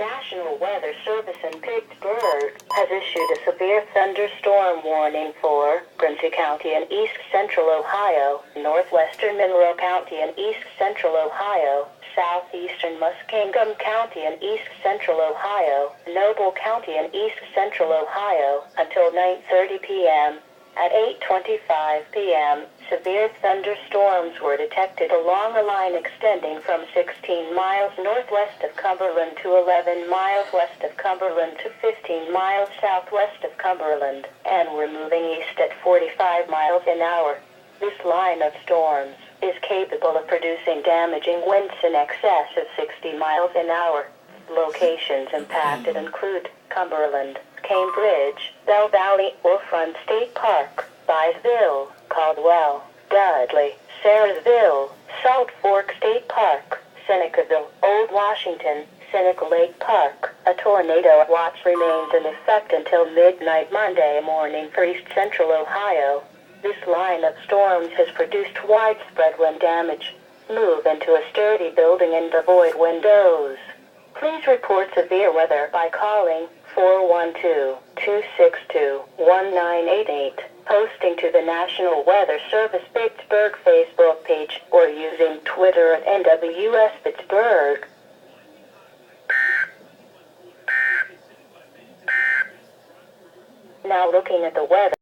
National Weather Service in Pittsburgh has issued a severe thunderstorm warning for Quincy County and East Central Ohio, northwestern Monroe County and East Central Ohio, southeastern Muskingum County and East Central Ohio, Noble County and East Central Ohio, until 9:30 p.m. At 8:25 p.m., severe thunderstorms were detected along a line extending from 16 miles northwest of Cumberland to 11 miles west of Cumberland to 15 miles southwest of Cumberland, and were moving east at 45 miles an hour. This line of storms is capable of producing damaging winds in excess of 60 miles an hour. Locations impacted include Cumberland, Cambridge, Bell Valley, Wolfront State Park, Byesville, Caldwell, Dudley, Sarahsville, Salt Fork State Park, Senecaville, Old Washington, Seneca Lake Park. A tornado watch remains in effect until midnight Monday morning for East Central Ohio. This line of storms has produced widespread wind damage. Move into a sturdy building and avoid windows. Please report severe weather by calling 412-262-1988, posting to the National Weather Service Pittsburgh Facebook page, or using Twitter at NWS Pittsburgh. Now looking at the weather.